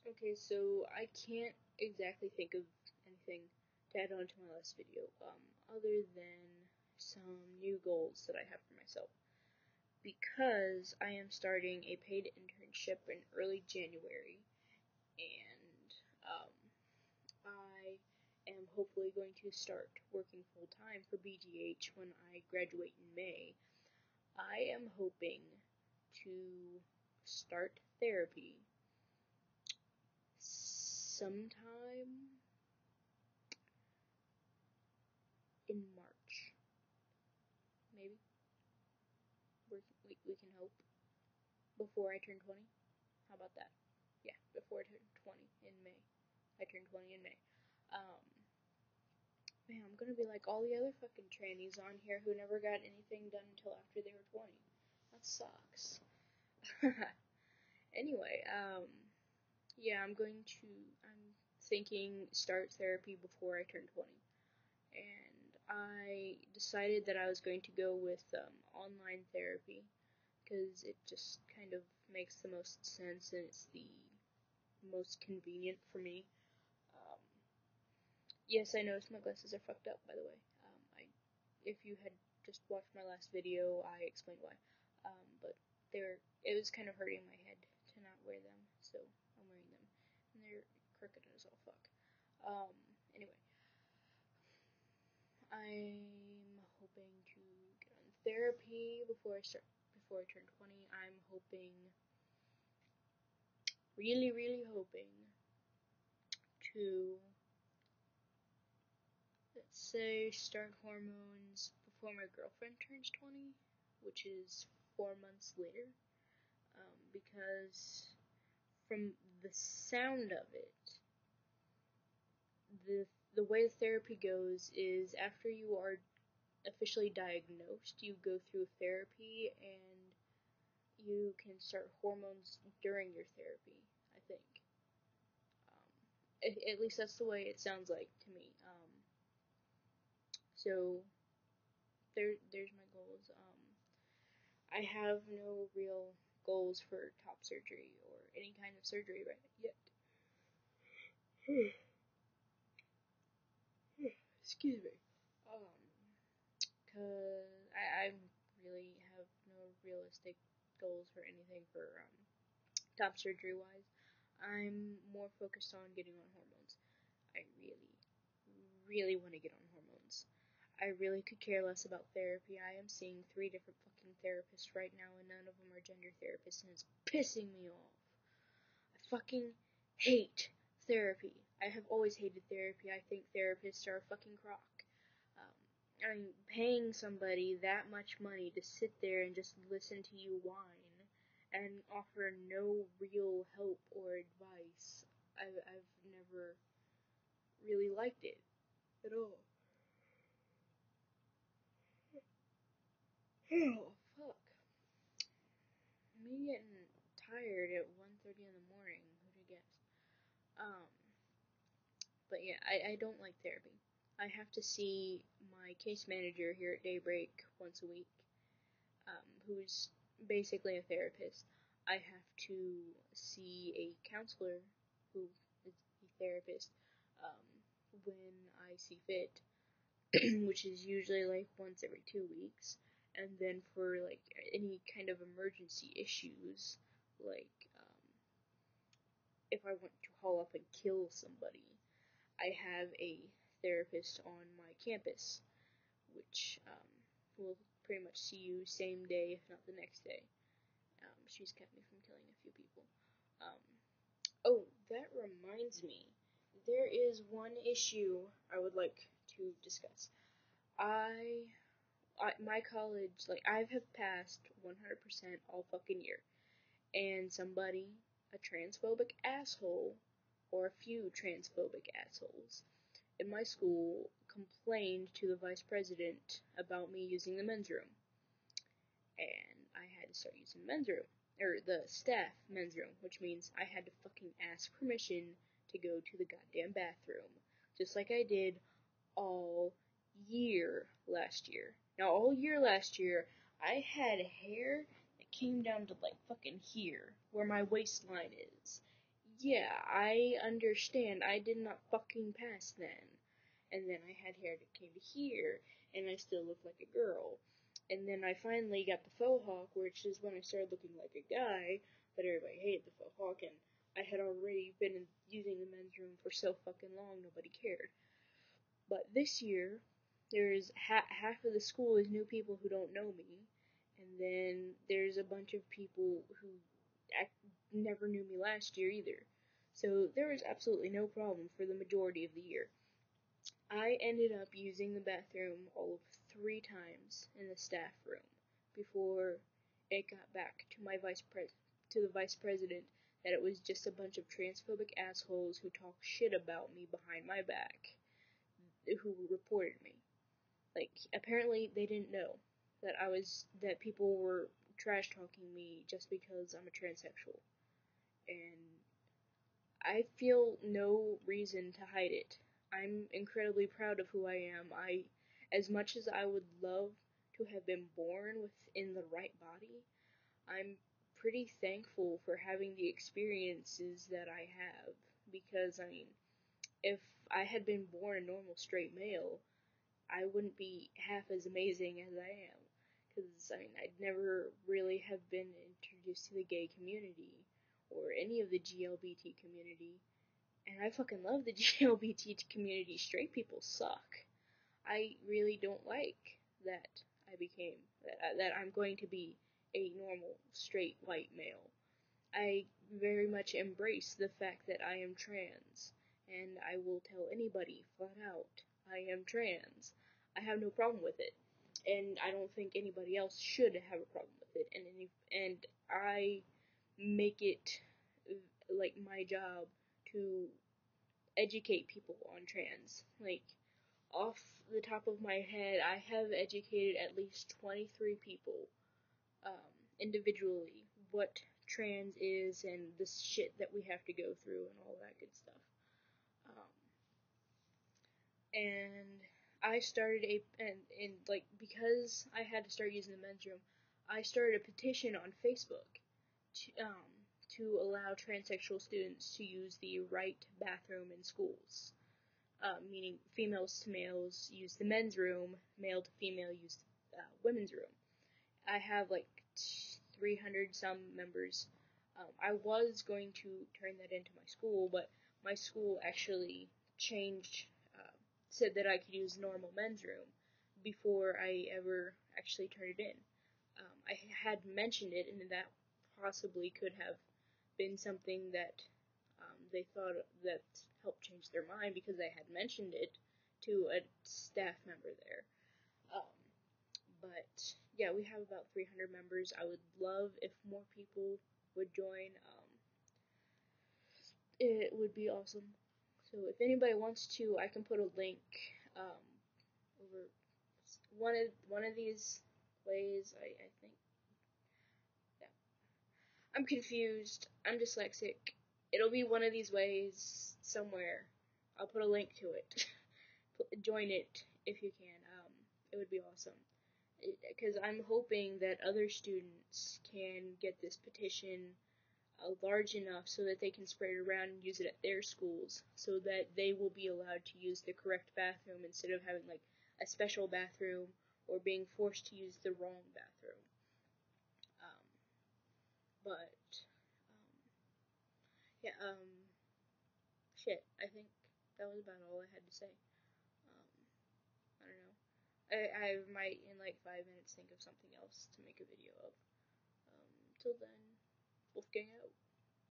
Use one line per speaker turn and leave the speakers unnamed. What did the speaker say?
Okay, so I can't exactly think of anything to add on to my last video, other than some new goals that I have for myself. Because I am starting a paid internship in early January, and I am hopefully going to start working full time for BGH when I graduate in May. I am hoping to start therapy sometime in March. Maybe. We can hope. Before I turn 20. How about that? Yeah, before I turn 20 in May. I turn 20 in May. Man, I'm gonna be like all the other fucking trannies on here who never got anything done until after they were 20. That sucks. Anyway, yeah, I'm thinking start therapy before I turn 20. And I decided that I was going to go with online therapy because it just kind of makes the most sense and it's the most convenient for me. Yes, I noticed my glasses are fucked up, by the way. If you had just watched my last video, I explained why. But it was kind of hurting my head to not wear them, so I'm wearing them. And they're crooked as all fuck. Anyway. I'm hoping to get on therapy before I turn 20. I'm hoping, really hoping to, let's say, start hormones before my girlfriend turns 20, which is 4 months later, because from the sound of it, the way therapy goes is after you are officially diagnosed, you go through therapy and you can start hormones during your therapy, I think. At least that's the way it sounds like to me. So there's my goals. I have no real goals for top surgery or any kind of surgery right yet. Excuse me. Cause I really have no realistic goals for anything for top surgery wise. I'm more focused on getting on hormones. I really want to get on hormones. I really could care less about therapy. I am seeing 3 different fucking therapists right now, and none of them are gender therapists, and it's pissing me off. I fucking hate therapy. I have always hated therapy. I think therapists are a fucking crock. I mean, paying somebody that much money to sit there and just listen to you whine and offer no real help or advice, I've never really liked it at all. Oh, fuck. Me getting tired at 1:30 in the morning, who'd have guessed? But yeah, I don't like therapy. I have to see my case manager here at Daybreak once a week, who's basically a therapist. I have to see a counselor who is a therapist when I see fit, which is usually like once every 2 weeks. And then for like any kind of emergency issues, like if I want to haul up and kill somebody, I have a therapist on my campus, which will pretty much see you same day, if not the next day. She's kept me from killing a few people. Oh, that reminds me. There is one issue I would like to discuss. My college, like, I have passed 100% all fucking year. And somebody, a transphobic asshole, or a few transphobic assholes, in my school complained to the vice president about me using the men's room. And I had to start using the men's room. Or the staff men's room, which means I had to fucking ask permission to go to the goddamn bathroom. Just like I did all year last year. Now, all year last year, I had hair that came down to like fucking here, where my waistline is. yeah, I understand. I did not fucking pass then. And then I had hair that came to here, and I still looked like a girl. And then I finally got the faux hawk, which is when I started looking like a guy, but everybody hated the faux hawk, and I had already been using the men's room for so fucking long, nobody cared. But this year, there's half of the school is new people who don't know me, and then there's a bunch of people who never knew me last year either. So there was absolutely no problem for the majority of the year. I ended up using the bathroom all of 3 times in the staff room before it got back to the vice president that it was just a bunch of transphobic assholes who talk shit about me behind my back who reported me. Like, apparently they didn't know that people were trash talking me just because I'm a transsexual. And I feel no reason to hide it. I'm incredibly proud of who I am. As much as I would love to have been born within the right body, I'm pretty thankful for having the experiences that I have. Because, I mean, if I had been born a normal straight male, I wouldn't be half as amazing as I am. Because, I mean, I'd never really have been introduced to the gay community or any of the GLBT community. And I fucking love the GLBT community. Straight people suck. I really don't like that that I'm going to be a normal, straight, white male. I very much embrace the fact that I am trans, and I will tell anybody flat out, I am trans. I have no problem with it, and I don't think anybody else should have a problem with it. And I make it like my job to educate people on trans. Like, off the top of my head, I have educated at least 23 people individually what trans is and the shit that we have to go through and all that good stuff. And I started because I had to start using the men's room, I started a petition on Facebook to allow transsexual students to use the right bathroom in schools. Meaning females to males use the men's room, male to female use the women's room. I have like 300 some members. I was going to turn that into my school, but my school actually said that I could use normal men's room before I ever actually turned it in. I had mentioned it, and that possibly could have been something that they thought that helped change their mind because I had mentioned it to a staff member there. But yeah, we have about 300 members. I would love if more people would join. It would be awesome. So if anybody wants to, I can put a link over one of these ways. I think. Yeah. I'm confused. I'm dyslexic. It'll be one of these ways somewhere. I'll put a link to it. Join it if you can. It would be awesome. Because I'm hoping that other students can get this petition large enough so that they can spread it around and use it at their schools, so that they will be allowed to use the correct bathroom instead of having like a special bathroom or being forced to use the wrong bathroom. But yeah, shit. I think that was about all I had to say. I don't know. I might in like 5 minutes think of something else to make a video of. Till then, Wolfgang out.